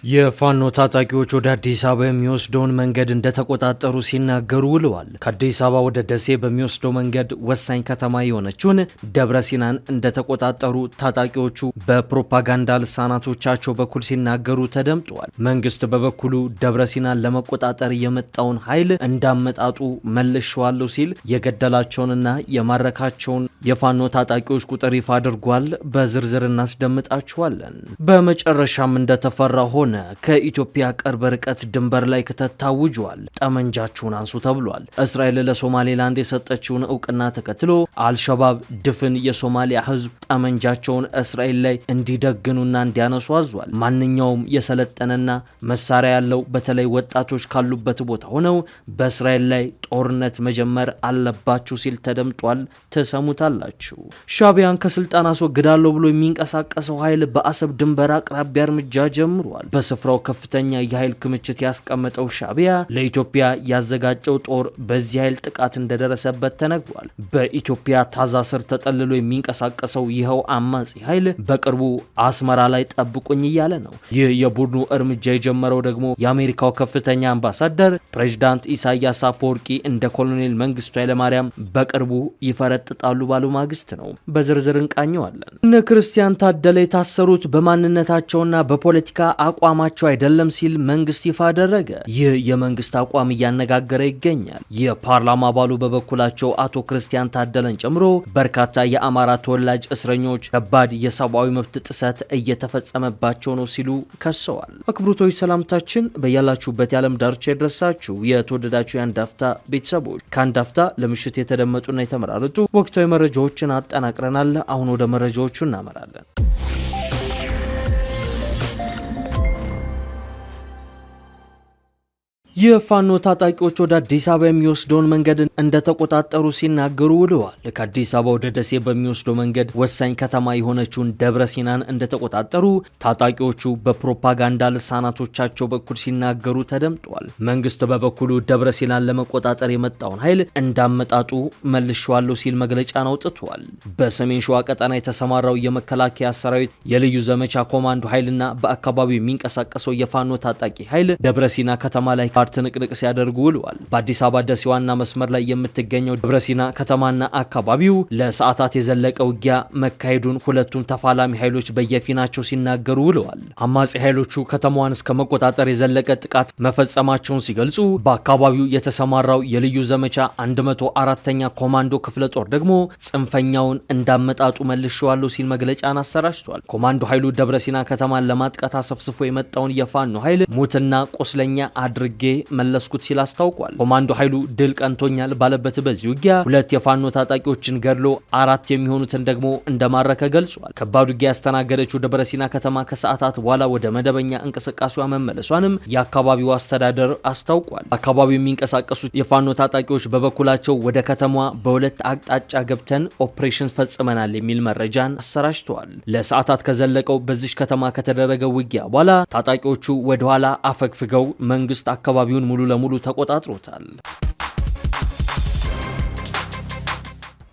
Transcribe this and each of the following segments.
የፋኖ ታጣቂዎች ወደ አዲስ አበባ የሚወስደውን መንገድ እንደተቆጣጠሩ ሲናገሩ ውለዋል። ከአዲስ አበባ ወደ ደሴ በሚወስደው መንገድ ወሳኝ ከተማ የሆነችውን ደብረ ሲናን እንደተቆጣጠሩ ታጣቂዎቹ በፕሮፓጋንዳ ልሳናቶቻቸው በኩል ሲናገሩ ተደምጠዋል። መንግስት በበኩሉ ደብረ ሲናን ለመቆጣጠር የመጣውን ኃይል እንዳመጣጡ መልሼዋለሁ ሲል የገደላቸውንና የማረካቸውን የፋኖ ታጣቂዎች ቁጥር ይፋ አድርጓል። በዝርዝር እናስደምጣችኋለን። በመጨረሻም እንደተፈራ ሆነ ከኢትዮጵያ ቅርብ ርቀት ድንበር ላይ ክተት ታውጇል። ጠመንጃችሁን አንሱ ተብሏል። እስራኤል ለሶማሌላንድ የሰጠችውን እውቅና ተከትሎ አልሸባብ ድፍን የሶማሊያ ህዝብ ጠመንጃቸውን እስራኤል ላይ እንዲደግኑና እንዲያነሱ አዟል። ማንኛውም የሰለጠነና መሳሪያ ያለው በተለይ ወጣቶች ካሉበት ቦታ ሆነው በእስራኤል ላይ ጦርነት መጀመር አለባችሁ ሲል ተደምጧል። ተሰሙታላችሁ። ሻዕቢያን ከስልጣን አስወግዳለሁ ብሎ የሚንቀሳቀሰው ኃይል በአሰብ ድንበር አቅራቢያ እርምጃ ጀምሯል። በስፍራው ከፍተኛ የኃይል ክምችት ያስቀመጠው ሻዕቢያ ለኢትዮጵያ ያዘጋጀው ጦር በዚህ ኃይል ጥቃት እንደደረሰበት ተነግሯል። በኢትዮጵያ ታዛ ስር ተጠልሎ የሚንቀሳቀሰው ይኸው አማጺ ኃይል በቅርቡ አስመራ ላይ ጠብቁኝ እያለ ነው። ይህ የቡድኑ እርምጃ የጀመረው ደግሞ የአሜሪካው ከፍተኛ አምባሳደር ፕሬዝዳንት ኢሳያስ አፈወርቂ እንደ ኮሎኔል መንግስቱ ኃይለማርያም በቅርቡ ይፈረጥጣሉ ባሉ ማግስት ነው። በዝርዝር እንቃኘዋለን። እነ ክርስቲያን ታደለ የታሰሩት በማንነታቸውና በፖለቲካ አቋማቸው አይደለም ሲል መንግስት ይፋ አደረገ። ይህ የመንግስት አቋም እያነጋገረ ይገኛል። የፓርላማ አባሉ በበኩላቸው አቶ ክርስቲያን ታደለን ጨምሮ በርካታ የአማራ ተወላጅ እስረኞች ከባድ የሰብአዊ መብት ጥሰት እየተፈጸመባቸው ነው ሲሉ ከሰዋል። አክብሮታዊ ሰላምታችን በያላችሁበት የዓለም ዳርቻ ይድረሳችሁ። የተወደዳችሁ የአንድ አፍታ ቤተሰቦች ከአንድ አፍታ ለምሽት የተደመጡና የተመራረጡ ወቅታዊ መረጃዎችን አጠናቅረናል። አሁን ወደ መረጃዎቹ እናመራለን። የፋኖ ታጣቂዎች ወደ አዲስ አበባ የሚወስደውን መንገድ እንደተቆጣጠሩ ሲናገሩ ውለዋል። ከአዲስ አበባ ወደ ደሴ በሚወስደው መንገድ ወሳኝ ከተማ የሆነችውን ደብረ ሲናን እንደተቆጣጠሩ ታጣቂዎቹ በፕሮፓጋንዳ ልሳናቶቻቸው በኩል ሲናገሩ ተደምጧል። መንግስት በበኩሉ ደብረ ሲናን ለመቆጣጠር የመጣውን ኃይል እንዳመጣጡ መልሼዋለሁ ሲል መግለጫን አውጥቷል። በሰሜን ሸዋ ቀጠና የተሰማራው የመከላከያ ሰራዊት የልዩ ዘመቻ ኮማንዶ ኃይልና በአካባቢው የሚንቀሳቀሰው የፋኖ ታጣቂ ኃይል ደብረ ሲና ከተማ ላይ ትንቅንቅ ሲያደርጉ ውለዋል። በአዲስ አበባ ደሴ ዋና መስመር ላይ የምትገኘው ደብረ ሲና ከተማና አካባቢው ለሰዓታት የዘለቀ ውጊያ መካሄዱን ሁለቱም ተፋላሚ ኃይሎች በየፊናቸው ሲናገሩ ውለዋል። አማጺ ኃይሎቹ ከተማዋን እስከ መቆጣጠር የዘለቀ ጥቃት መፈጸማቸውን ሲገልጹ፣ በአካባቢው የተሰማራው የልዩ ዘመቻ 104ኛ ኮማንዶ ክፍለ ጦር ደግሞ ጽንፈኛውን እንዳመጣጡ መልሼዋለሁ ሲል መግለጫን አሰራጭቷል። ኮማንዶ ኃይሉ ደብረ ሲና ከተማን ለማጥቃት አሰፍስፎ የመጣውን የፋኖ ኃይል ሙትና ቆስለኛ አድርጌ መለስኩት ሲል አስታውቋል። ኮማንዶ ኃይሉ ድል ቀንቶኛል ባለበት በዚህ ውጊያ 2 የፋኖ ታጣቂዎችን ገድሎ 4 የሚሆኑትን ደግሞ እንደማረከ ገልጿል። ከባድ ውጊያ ያስተናገደችው ደብረ ሲና ከተማ ከሰዓታት በኋላ ወደ መደበኛ እንቅስቃሴዋ መመለሷንም የአካባቢው አስተዳደር አስታውቋል። አካባቢው የሚንቀሳቀሱት የፋኖ ታጣቂዎች በበኩላቸው ወደ ከተማዋ በ2 አቅጣጫ ገብተን ኦፕሬሽን ፈጽመናል የሚል መረጃን አሰራጭተዋል። ለሰዓታት ከዘለቀው በዚህ ከተማ ከተደረገው ውጊያ በኋላ ታጣቂዎቹ ወደኋላ አፈግፍገው መንግስት አካባቢውን ሙሉ ለሙሉ ተቆጣጥሮታል።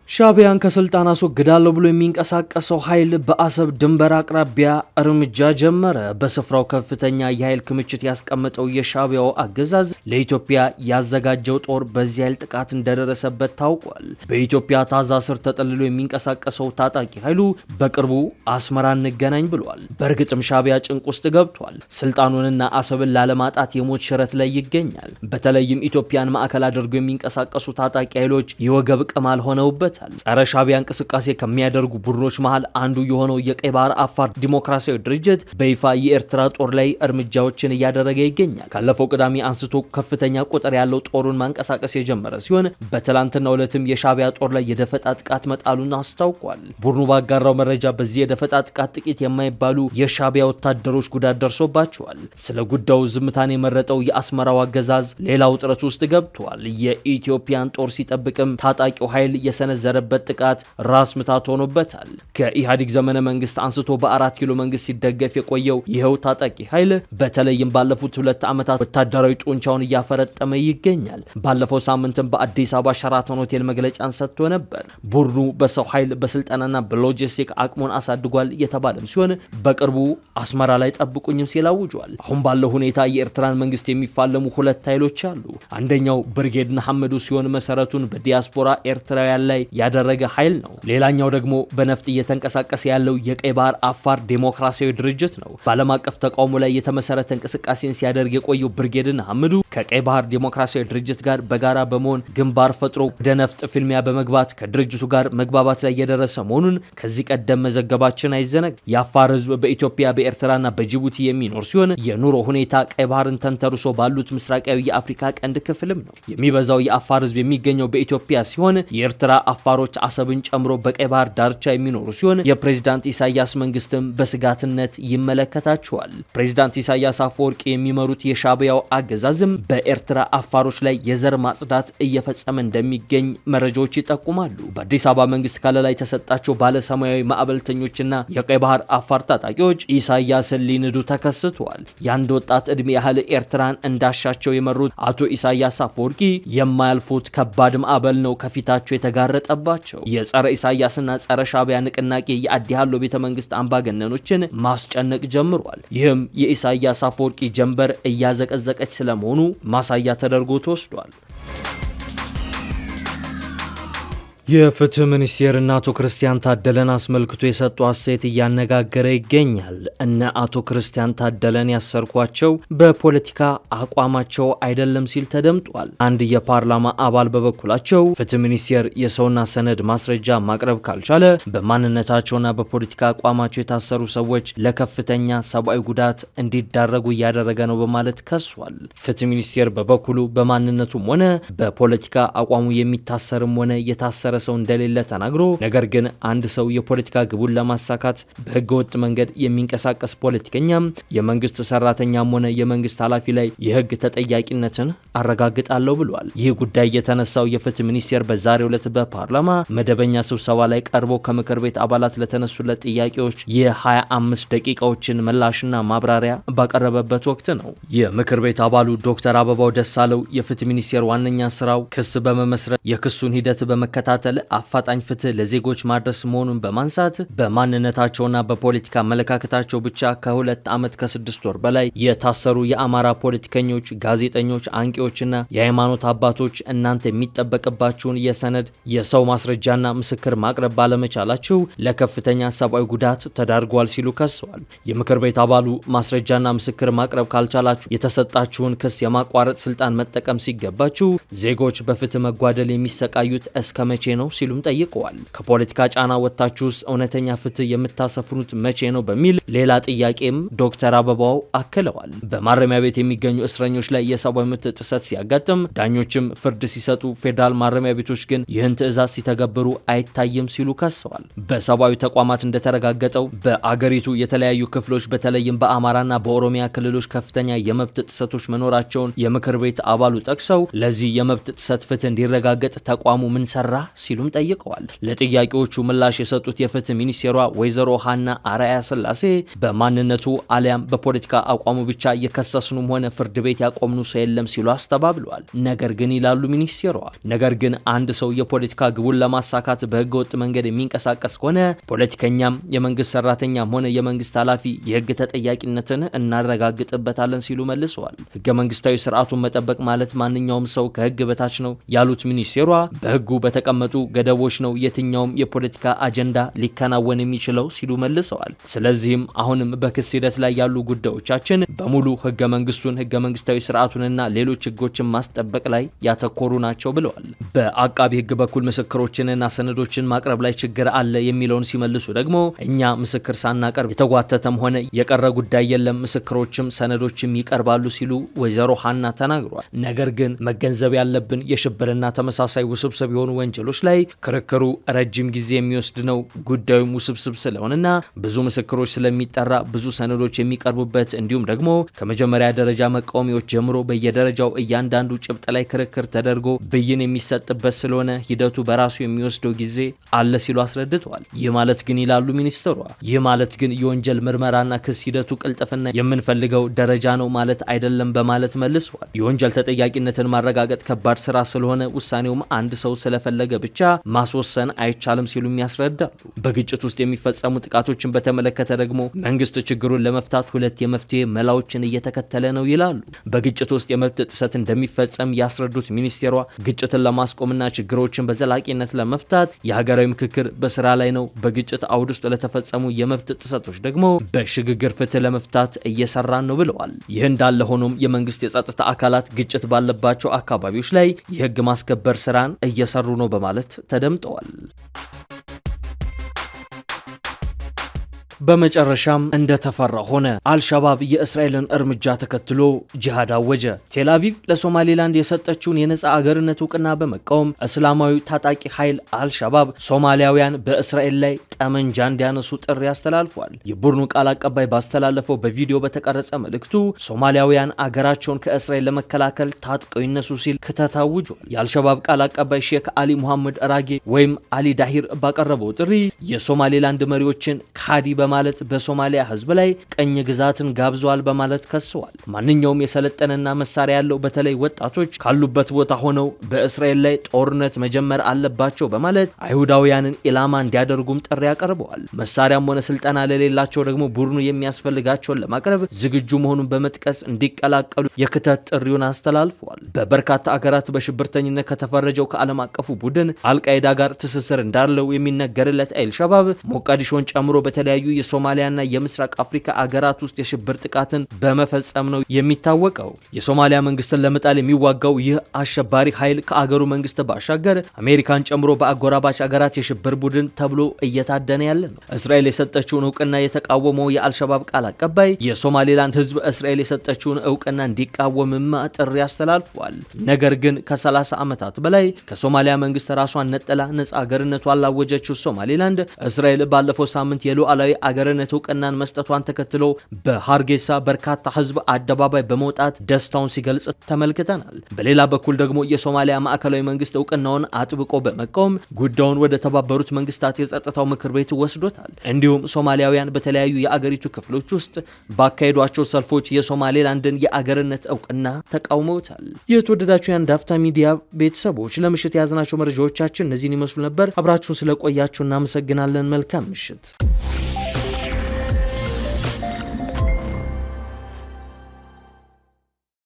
ሻዕቢያን ከስልጣን አስወግዳለሁ ብሎ የሚንቀሳቀሰው ኃይል በአሰብ ድንበር አቅራቢያ እርምጃ ጀመረ። በስፍራው ከፍተኛ የኃይል ክምችት ያስቀመጠው የሻዕቢያው አገዛዝ ለኢትዮጵያ ያዘጋጀው ጦር በዚህ ኃይል ጥቃት እንደደረሰበት ታውቋል። በኢትዮጵያ ታዛ ስር ተጠልሎ የሚንቀሳቀሰው ታጣቂ ኃይሉ በቅርቡ አስመራ እንገናኝ ብሏል። በእርግጥም ሻዕቢያ ጭንቅ ውስጥ ገብቷል። ስልጣኑንና አሰብን ላለማጣት የሞት ሽረት ላይ ይገኛል። በተለይም ኢትዮጵያን ማዕከል አድርገው የሚንቀሳቀሱ ታጣቂ ኃይሎች የወገብ ቅማል ሆነውበታል። ጸረ ሻዕቢያ እንቅስቃሴ ከሚያደርጉ ቡድኖች መሃል አንዱ የሆነው የቀይ ባህር አፋር ዲሞክራሲያዊ ድርጅት በይፋ የኤርትራ ጦር ላይ እርምጃዎችን እያደረገ ይገኛል። ካለፈው ቅዳሜ አንስቶ ከፍተኛ ቁጥር ያለው ጦሩን ማንቀሳቀስ የጀመረ ሲሆን በትላንትናው ዕለትም የሻዕቢያ ጦር ላይ የደፈጣ ጥቃት መጣሉን አስታውቋል። ቡድኑ ባጋራው መረጃ በዚህ የደፈጣ ጥቃት ጥቂት የማይባሉ የሻዕቢያ ወታደሮች ጉዳት ደርሶባቸዋል። ስለ ጉዳዩ ዝምታን የመረጠው የአስመራው አገዛዝ ሌላ ውጥረት ውስጥ ገብቷል። የኢትዮጵያን ጦር ሲጠብቅም ታጣቂው ኃይል የሰነዘ የሰነዘረበት ጥቃት ራስ ምታት ሆኖበታል። ከኢህአዴግ ዘመነ መንግስት አንስቶ በ4 ኪሎ መንግስት ሲደገፍ የቆየው ይኸው ታጣቂ ኃይል በተለይም ባለፉት 2 ዓመታት ወታደራዊ ጡንቻውን እያፈረጠመ ይገኛል። ባለፈው ሳምንትም በአዲስ አበባ ሸራተን ሆቴል መግለጫን ሰጥቶ ነበር። ቡድኑ በሰው ኃይል በስልጠናና በሎጂስቲክ አቅሙን አሳድጓል የተባለም ሲሆን በቅርቡ አስመራ ላይ ጠብቁኝም ሲል አውጇል። አሁን ባለው ሁኔታ የኤርትራን መንግስት የሚፋለሙ 2 ኃይሎች አሉ። አንደኛው ብርጌድ ንሓመዱ ሲሆን መሰረቱን በዲያስፖራ ኤርትራውያን ላይ ያደረገ ኃይል ነው። ሌላኛው ደግሞ በነፍጥ እየተንቀሳቀሰ ያለው የቀይ ባህር አፋር ዴሞክራሲያዊ ድርጅት ነው። በዓለም አቀፍ ተቃውሞ ላይ የተመሰረተ እንቅስቃሴን ሲያደርግ የቆየው ብርጌድ ንሓመዱ ከቀይ ባህር ዴሞክራሲያዊ ድርጅት ጋር በጋራ በመሆን ግንባር ፈጥሮ ወደ ነፍጥ ፍልሚያ በመግባት ከድርጅቱ ጋር መግባባት ላይ የደረሰ መሆኑን ከዚህ ቀደም መዘገባችን አይዘነግ። የአፋር ህዝብ በኢትዮጵያ በኤርትራና በጅቡቲ የሚኖር ሲሆን የኑሮ ሁኔታ ቀይ ባህርን ተንተርሶ ባሉት ምስራቃዊ የአፍሪካ ቀንድ ክፍልም ነው። የሚበዛው የአፋር ህዝብ የሚገኘው በኢትዮጵያ ሲሆን የኤርትራ አፋሮች አሰብን ጨምሮ በቀይ ባህር ዳርቻ የሚኖሩ ሲሆን የፕሬዝዳንት ኢሳያስ መንግስትም በስጋትነት ይመለከታቸዋል። ፕሬዝዳንት ኢሳያስ አፈወርቂ የሚመሩት የሻዕቢያው አገዛዝም በኤርትራ አፋሮች ላይ የዘር ማጽዳት እየፈጸመ እንደሚገኝ መረጃዎች ይጠቁማሉ። በአዲስ አበባ መንግስት ከለላ የተሰጣቸው ባለሰማያዊ ማዕበልተኞችና የቀይ ባህር አፋር ታጣቂዎች ኢሳያስን ሊንዱ ተከስተዋል። የአንድ ወጣት ዕድሜ ያህል ኤርትራን እንዳሻቸው የመሩት አቶ ኢሳያስ አፈወርቂ የማያልፉት ከባድ ማዕበል ነው ከፊታቸው የተጋረጠባቸው። የጸረ ኢሳያስና ጸረ ሻዕቢያ ንቅናቄ የአዲሃሎ ቤተ መንግስት አምባገነኖችን ማስጨነቅ ጀምሯል። ይህም የኢሳያስ አፈወርቂ ጀንበር እያዘቀዘቀች ስለመሆኑ ማሳያ ተደርጎ ተወስዷል። የፍትህ ሚኒስቴርና አቶ ክርስቲያን ታደለን አስመልክቶ የሰጡ አስተያየት እያነጋገረ ይገኛል። እነ አቶ ክርስቲያን ታደለን ያሰርኳቸው በፖለቲካ አቋማቸው አይደለም ሲል ተደምጧል። አንድ የፓርላማ አባል በበኩላቸው ፍትህ ሚኒስቴር የሰውና ሰነድ ማስረጃ ማቅረብ ካልቻለ በማንነታቸውና በፖለቲካ አቋማቸው የታሰሩ ሰዎች ለከፍተኛ ሰብአዊ ጉዳት እንዲዳረጉ እያደረገ ነው በማለት ከሷል። ፍትህ ሚኒስቴር በበኩሉ በማንነቱም ሆነ በፖለቲካ አቋሙ የሚታሰርም ሆነ የታሰረ ሰው እንደሌለ ተናግሮ ነገር ግን አንድ ሰው የፖለቲካ ግቡን ለማሳካት በህገወጥ መንገድ የሚንቀሳቀስ ፖለቲከኛም የመንግስት ሰራተኛም ሆነ የመንግስት ኃላፊ ላይ የህግ ተጠያቂነትን አረጋግጣለሁ ብሏል። ይህ ጉዳይ የተነሳው የፍትህ ሚኒስቴር በዛሬው ዕለት በፓርላማ መደበኛ ስብሰባ ላይ ቀርቦ ከምክር ቤት አባላት ለተነሱለት ጥያቄዎች የ25 ደቂቃዎችን ምላሽና ማብራሪያ ባቀረበበት ወቅት ነው። የምክር ቤት አባሉ ዶክተር አበባው ደሳለው የፍትህ ሚኒስቴር ዋነኛ ስራው ክስ በመመስረት የክሱን ሂደት በመከታተል አፋጣኝ ፍትህ ለዜጎች ማድረስ መሆኑን በማንሳት በማንነታቸውና በፖለቲካ አመለካከታቸው ብቻ ከ2 ዓመት ከ6 ወር በላይ የታሰሩ የአማራ ፖለቲከኞች፣ ጋዜጠኞች፣ አንቂዎችና የሃይማኖት አባቶች እናንተ የሚጠበቅባችሁን የሰነድ የሰው ማስረጃና ምስክር ማቅረብ ባለመቻላችሁ ለከፍተኛ ሰብአዊ ጉዳት ተዳርጓል ሲሉ ከሰዋል። የምክር ቤት አባሉ ማስረጃና ምስክር ማቅረብ ካልቻላችሁ የተሰጣችሁን ክስ የማቋረጥ ስልጣን መጠቀም ሲገባችሁ ዜጎች በፍትህ መጓደል የሚሰቃዩት እስከ መቼ ነው ሲሉም ጠይቀዋል። ከፖለቲካ ጫና ወጥታችሁስ እውነተኛ ፍትህ የምታሰፍኑት መቼ ነው በሚል ሌላ ጥያቄም ዶክተር አበባው አክለዋል። በማረሚያ ቤት የሚገኙ እስረኞች ላይ የሰብአዊ መብት ጥሰት ሲያጋጥም ዳኞችም ፍርድ ሲሰጡ፣ ፌዴራል ማረሚያ ቤቶች ግን ይህን ትዕዛዝ ሲተገብሩ አይታይም ሲሉ ከሰዋል። በሰብአዊ ተቋማት እንደተረጋገጠው በአገሪቱ የተለያዩ ክፍሎች በተለይም በአማራና በኦሮሚያ ክልሎች ከፍተኛ የመብት ጥሰቶች መኖራቸውን የምክር ቤት አባሉ ጠቅሰው ለዚህ የመብት ጥሰት ፍትህ እንዲረጋገጥ ተቋሙ ምን ሰራ ሲሉም ጠይቀዋል። ለጥያቄዎቹ ምላሽ የሰጡት የፍትህ ሚኒስቴሯ ወይዘሮ ሀና አራያ ስላሴ በማንነቱ አሊያም በፖለቲካ አቋሙ ብቻ የከሰስኑም ሆነ ፍርድ ቤት ያቆምኑ ሰው የለም ሲሉ አስተባብለዋል። ነገር ግን ይላሉ ሚኒስቴሯ፣ ነገር ግን አንድ ሰው የፖለቲካ ግቡን ለማሳካት በህገ ወጥ መንገድ የሚንቀሳቀስ ከሆነ ፖለቲከኛም የመንግስት ሰራተኛም ሆነ የመንግስት ኃላፊ የህግ ተጠያቂነትን እናረጋግጥበታለን ሲሉ መልሰዋል። ህገ መንግስታዊ ስርዓቱን መጠበቅ ማለት ማንኛውም ሰው ከህግ በታች ነው ያሉት ሚኒስቴሯ በህጉ በተቀመጡ ገደቦች ነው የትኛውም የፖለቲካ አጀንዳ ሊከናወን የሚችለው ሲሉ መልሰዋል። ስለዚህም አሁንም በክስ ሂደት ላይ ያሉ ጉዳዮቻችን በሙሉ ህገ መንግስቱን፣ ህገ መንግስታዊ ስርዓቱንና ሌሎች ህጎችን ማስጠበቅ ላይ ያተኮሩ ናቸው ብለዋል። በአቃቢ ህግ በኩል ምስክሮችንና ሰነዶችን ማቅረብ ላይ ችግር አለ የሚለውን ሲመልሱ ደግሞ እኛ ምስክር ሳናቀርብ የተጓተተም ሆነ የቀረ ጉዳይ የለም፣ ምስክሮችም ሰነዶችም ይቀርባሉ ሲሉ ወይዘሮ ሀና ተናግሯል። ነገር ግን መገንዘብ ያለብን የሽብርና ተመሳሳይ ውስብስብ የሆኑ ወንጀሎች ላይ ክርክሩ ረጅም ጊዜ የሚወስድ ነው። ጉዳዩም ውስብስብ ስለሆነና ብዙ ምስክሮች ስለሚጠራ ብዙ ሰነዶች የሚቀርቡበት እንዲሁም ደግሞ ከመጀመሪያ ደረጃ መቃወሚያዎች ጀምሮ በየደረጃው እያንዳንዱ ጭብጥ ላይ ክርክር ተደርጎ ብይን የሚሰጥበት ስለሆነ ሂደቱ በራሱ የሚወስደው ጊዜ አለ ሲሉ አስረድተዋል። ይህ ማለት ግን ይላሉ ሚኒስትሯ፣ ይህ ማለት ግን የወንጀል ምርመራና ክስ ሂደቱ ቅልጥፍና የምንፈልገው ደረጃ ነው ማለት አይደለም በማለት መልሰዋል። የወንጀል ተጠያቂነትን ማረጋገጥ ከባድ ስራ ስለሆነ ውሳኔውም አንድ ሰው ስለፈለገ ብቻ ማስወሰን አይቻልም ሲሉ ያስረዳሉ። በግጭት ውስጥ የሚፈጸሙ ጥቃቶችን በተመለከተ ደግሞ መንግስት ችግሩን ለመፍታት ሁለት የመፍትሄ መላዎችን እየተከተለ ነው ይላሉ። በግጭት ውስጥ የመብት ጥሰት እንደሚፈጸም ያስረዱት ሚኒስቴሯ ግጭትን ለማስቆምና ችግሮችን በዘላቂነት ለመፍታት የሀገራዊ ምክክር በስራ ላይ ነው። በግጭት አውድ ውስጥ ለተፈጸሙ የመብት ጥሰቶች ደግሞ በሽግግር ፍትህ ለመፍታት እየሰራን ነው ብለዋል። ይህ እንዳለ ሆኖም የመንግስት የጸጥታ አካላት ግጭት ባለባቸው አካባቢዎች ላይ የህግ ማስከበር ስራን እየሰሩ ነው በማለት ተደምጠዋል። በመጨረሻም እንደተፈራ ሆነ። አልሸባብ የእስራኤልን እርምጃ ተከትሎ ጂሃድ አወጀ። ቴል አቪቭ ለሶማሌላንድ የሰጠችውን የነጻ አገርነት እውቅና በመቃወም እስላማዊ ታጣቂ ኃይል አልሸባብ ሶማሊያውያን በእስራኤል ላይ ጠመንጃ እንዲያነሱ ጥሪ አስተላልፏል። የቡድኑ ቃል አቀባይ ባስተላለፈው በቪዲዮ በተቀረጸ መልእክቱ ሶማሊያውያን አገራቸውን ከእስራኤል ለመከላከል ታጥቀው ይነሱ ሲል ክተት አውጇል። የአልሸባብ ቃል አቀባይ ሼክ አሊ ሙሐመድ ራጌ ወይም አሊ ዳሂር ባቀረበው ጥሪ የሶማሌላንድ መሪዎችን ካዲ በማለት በሶማሊያ ህዝብ ላይ ቀኝ ግዛትን ጋብዘዋል በማለት ከሰዋል። ማንኛውም የሰለጠነና መሳሪያ ያለው በተለይ ወጣቶች ካሉበት ቦታ ሆነው በእስራኤል ላይ ጦርነት መጀመር አለባቸው በማለት አይሁዳውያንን ኢላማ እንዲያደርጉም ጥሪ ያቀርበዋል። መሳሪያም ሆነ ስልጠና ለሌላቸው ደግሞ ቡድኑ የሚያስፈልጋቸውን ለማቅረብ ዝግጁ መሆኑን በመጥቀስ እንዲቀላቀሉ የክተት ጥሪውን አስተላልፈዋል። በበርካታ አገራት በሽብርተኝነት ከተፈረጀው ከዓለም አቀፉ ቡድን አልቃይዳ ጋር ትስስር እንዳለው የሚነገርለት አልሸባብ ሞቃዲሾን ጨምሮ በተለያዩ የሶማሊያና የምስራቅ አፍሪካ አገራት ውስጥ የሽብር ጥቃትን በመፈጸም ነው የሚታወቀው። የሶማሊያ መንግስትን ለመጣል የሚዋጋው ይህ አሸባሪ ኃይል ከአገሩ መንግስት ባሻገር አሜሪካን ጨምሮ በአጎራባች አገራት የሽብር ቡድን ተብሎ እየታደነ ያለ ነው። እስራኤል የሰጠችውን እውቅና የተቃወመው የአልሸባብ ቃል አቀባይ የሶማሌላንድ ህዝብ እስራኤል የሰጠችውን እውቅና እንዲቃወምም ጥሪ አስተላልፏል። ነገር ግን ከ30 ዓመታት በላይ ከሶማሊያ መንግስት ራሷን ነጥላ ነጻ አገርነቷን ላወጀችው ሶማሌላንድ እስራኤል ባለፈው ሳምንት የሉዓላዊ አገርነት እውቅናን መስጠቷን ተከትሎ በሃርጌሳ በርካታ ህዝብ አደባባይ በመውጣት ደስታውን ሲገልጽ ተመልክተናል። በሌላ በኩል ደግሞ የሶማሊያ ማዕከላዊ መንግስት እውቅናውን አጥብቆ በመቃወም ጉዳዩን ወደ ተባበሩት መንግስታት የጸጥታው ምክር ቤት ወስዶታል። እንዲሁም ሶማሊያውያን በተለያዩ የአገሪቱ ክፍሎች ውስጥ ባካሄዷቸው ሰልፎች የሶማሌላንድን የአገርነት እውቅና ተቃውመውታል። የተወደዳችሁ የአንድ አፍታ ሚዲያ ቤተሰቦች ለምሽት የያዝናቸው መረጃዎቻችን እነዚህን ይመስሉ ነበር። አብራችሁን ስለቆያችሁ እናመሰግናለን። መልካም ምሽት።